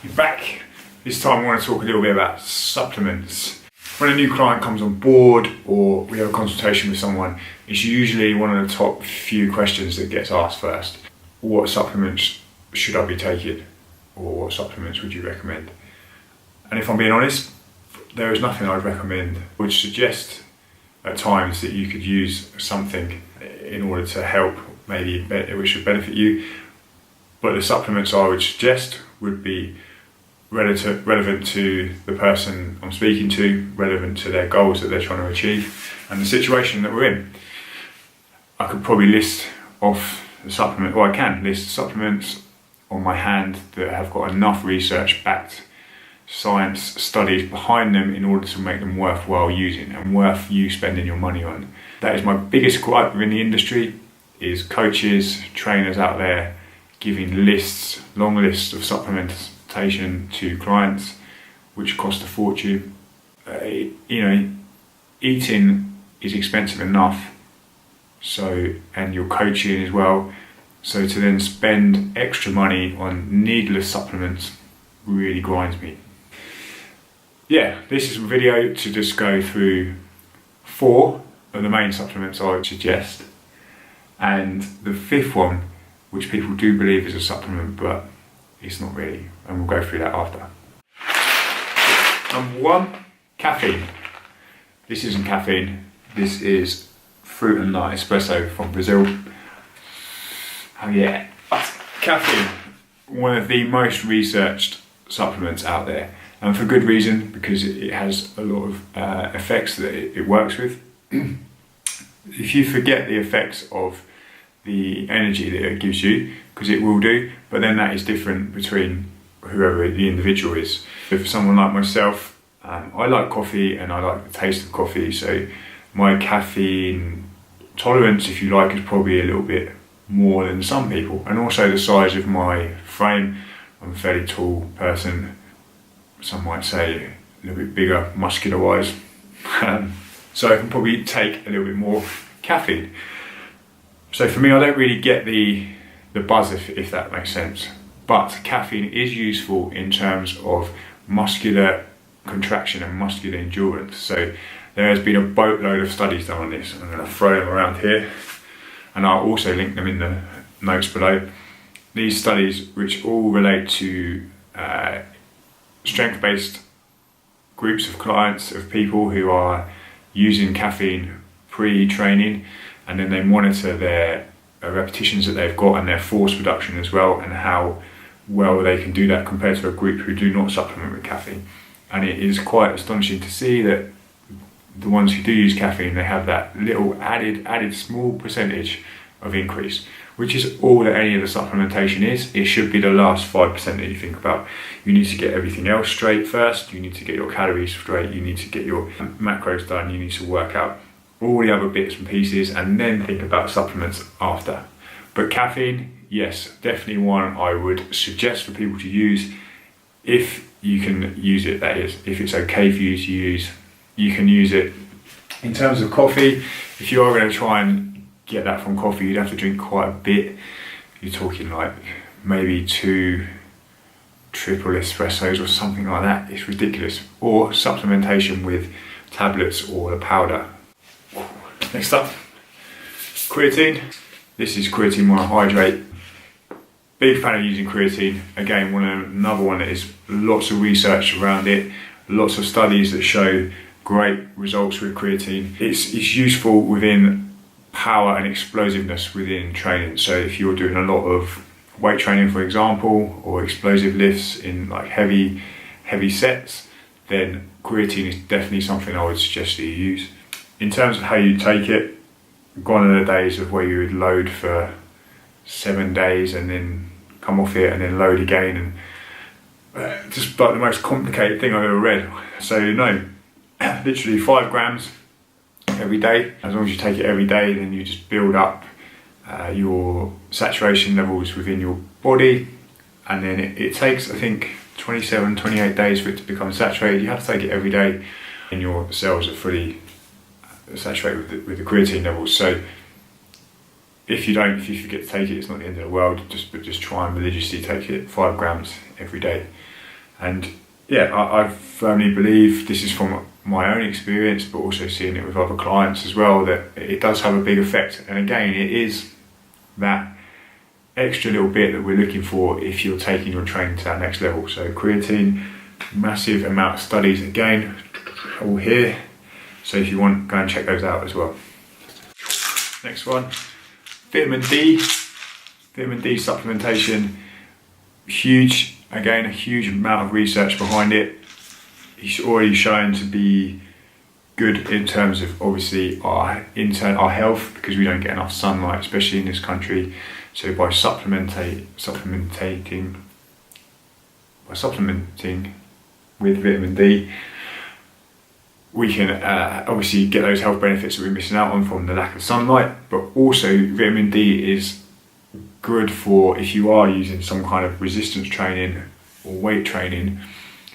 You're back. This time I want to talk a little bit about supplements. When a new client comes on board or we have a consultation with someone, it's usually one of the top few questions that gets asked first. What supplements should I be taking? Or what supplements would you recommend? And if I'm being honest, there is nothing I'd recommend. I would suggest at times that you could use something in order to help, maybe which would benefit you. But the supplements I would suggest would be relevant to the person I'm speaking to, relevant to their goals that they're trying to achieve, and the situation that we're in. I could probably list off the supplement, or I can list supplements on my hand that have got enough research-backed science studies behind them in order to make them worthwhile using and worth you spending your money on. That is my biggest gripe within the industry, is coaches, trainers out there giving lists, long lists of supplementation to clients, which cost a fortune. Eating is expensive enough, and your coaching as well. So to then spend extra money on needless supplements really grinds me. Yeah, this is a video to just go through 4 of the main supplements I would suggest, and the 5th one, which people do believe is a supplement, but it's not really, and we'll go through that after. Number 1, caffeine. This isn't caffeine, this is fruit and nut espresso from Brazil. Oh yeah, caffeine, one of the most researched supplements out there, and for good reason, because it has a lot of effects that it works with. If you forget the effects of the energy that it gives you, because it will do, but then that is different between whoever the individual is. So for someone like myself, I like coffee and I like the taste of coffee, so my caffeine tolerance, if you like, is probably a little bit more than some people, and also the size of my frame. I'm a fairly tall person, some might say a little bit bigger muscular wise, so I can probably take a little bit more caffeine. So for me, I don't really get the buzz, if that makes sense, but caffeine is useful in terms of muscular contraction and muscular endurance. So there has been a boatload of studies done on this. I'm going to throw them around here, and I'll also link them in the notes below. These studies, which all relate to strength-based groups of clients, of people who are using caffeine pre-training, and then they monitor their repetitions that they've got and their force production as well, and how well they can do that compared to a group who do not supplement with caffeine. And it is quite astonishing to see that the ones who do use caffeine, they have that little added small percentage of increase, which is all that any of the supplementation is. It should be the last 5% that you think about. You need to get everything else straight first. You need to get your calories straight. You need to get your macros done. You need to work out all the other bits and pieces, and then think about supplements after. But caffeine, yes, definitely one I would suggest for people to use, if you can use it, that is, if it's okay for you to use, you can use it. In terms of coffee, if you are going to try and get that from coffee, you'd have to drink quite a bit. You're talking like maybe 2 triple espressos or something like that. It's ridiculous. Or supplementation with tablets or the powder. Next up, creatine. This is creatine monohydrate. Big fan of using creatine. Again, another one that is lots of research around it, lots of studies that show great results with creatine. It's useful within power and explosiveness within training. So if you're doing a lot of weight training, for example, or explosive lifts in like heavy sets, then creatine is definitely something I would suggest that you use. In terms of how you take it, gone are the days of where you would load for 7 days and then come off it and then load again, and just like the most complicated thing I've ever read. So no, literally 5 grams every day. As long as you take it every day, then you just build up your saturation levels within your body, and then it takes, I think, 27-28 days for it to become saturated. You have to take it every day, and your cells are fully saturated with the creatine levels. So if you forget to take it, it's not the end of the world. Just try and religiously take it, 5 grams every day. And yeah, I firmly believe, this is from my own experience, but also seeing it with other clients as well, that it does have a big effect. And again, it is that extra little bit that we're looking for if you're taking your training to that next level. So creatine, massive amount of studies again, all here. So if you want, go and check those out as well. Next one, vitamin D. Vitamin D supplementation, huge, again, a huge amount of research behind it. It's already shown to be good in terms of obviously our health, because we don't get enough sunlight, especially in this country. So by supplementing with vitamin D, we can obviously get those health benefits that we're missing out on from the lack of sunlight. But also vitamin D is good for if you are using some kind of resistance training or weight training.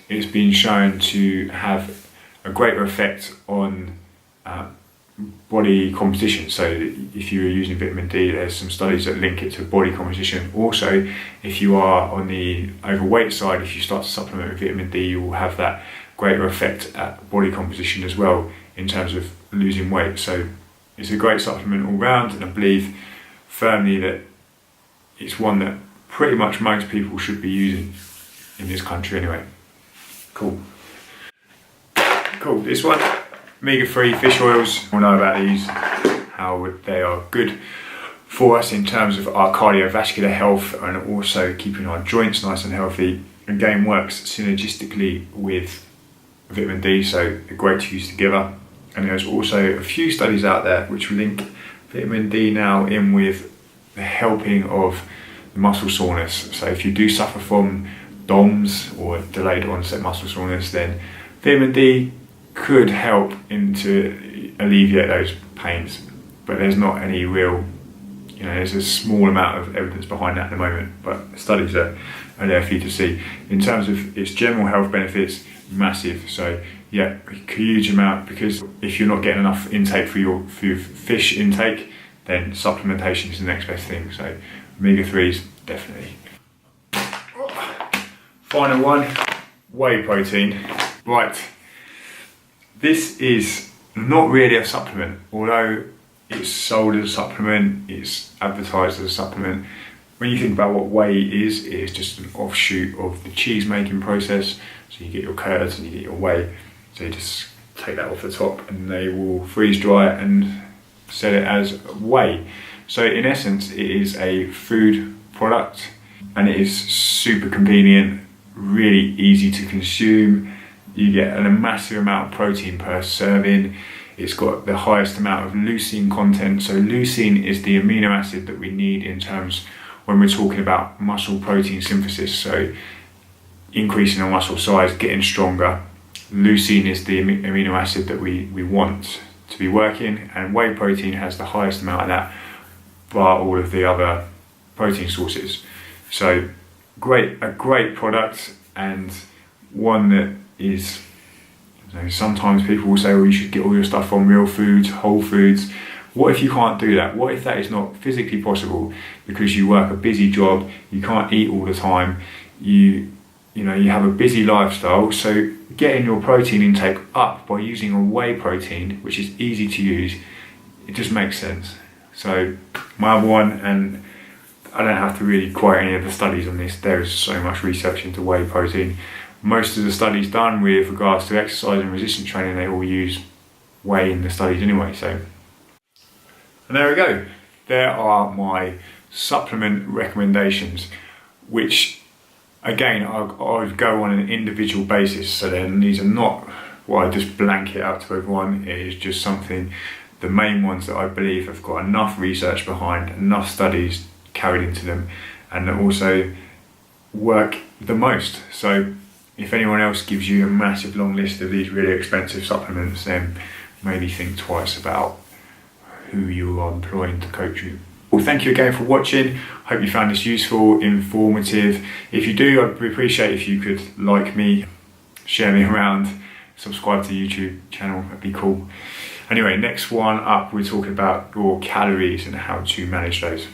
It's been shown to have a greater effect on body composition. So if you're using vitamin D, there's some studies that link it to body composition. Also, if you are on the overweight side, if you start to supplement with vitamin D, you will have that greater effect at body composition as well in terms of losing weight. So it's a great supplement all round, and I believe firmly that it's one that pretty much most people should be using in this country anyway. Cool. This one, omega-3 fish oils. We'll know about these, how they are good for us in terms of our cardiovascular health and also keeping our joints nice and healthy. Again, works synergistically with vitamin D, so they're great to use together. And there's also a few studies out there which link vitamin D now in with the helping of muscle soreness. So if you do suffer from DOMS or delayed onset muscle soreness, then vitamin D could help to alleviate those pains. But there's not any real, there's a small amount of evidence behind that at the moment, but studies are there for you to see. In terms of its general health benefits, massive. So yeah, a huge amount, because if you're not getting enough intake for your fish intake, then supplementation is the next best thing. So omega-3s, definitely. Final one, whey protein. Right, this is not really a supplement, although it's sold as a supplement, it's advertised as a supplement. When you think about what whey is, it is just an offshoot of the cheese making process. So you get your curds and you get your whey. So you just take that off the top and they will freeze dry it and sell it as whey. So in essence, it is a food product and it is super convenient, really easy to consume. You get a massive amount of protein per serving. It's got the highest amount of leucine content. So leucine is the amino acid that we need in terms when we're talking about muscle protein synthesis. So increasing our muscle size, getting stronger. Leucine is the amino acid that we want to be working, and whey protein has the highest amount of that bar all of the other protein sources. So a great product, and one that is, sometimes people will say, well, you should get all your stuff from real foods, whole foods. What if you can't do that? What if that is not physically possible because you work a busy job, you can't eat all the time, you have a busy lifestyle? So getting your protein intake up by using a whey protein, which is easy to use, it just makes sense. So my other one, and I don't have to really quote any of the studies on this, there is so much research into whey protein. Most of the studies done with regards to exercise and resistance training, they all use whey in the studies anyway. So, and there we go. There are my supplement recommendations, which again, I would go on an individual basis. So then these are not what I just blanket out to everyone. It is just something, the main ones that I believe have got enough research behind, enough studies carried into them, and that also work the most. So if anyone else gives you a massive long list of these really expensive supplements, then maybe think twice about who you are employing to coach you. Well, thank you again for watching. Hope you found this useful, informative. If you do, I'd appreciate if you could like me, share me around, subscribe to the YouTube channel, that'd be cool. Anyway, next one up, we're talking about your calories and how to manage those.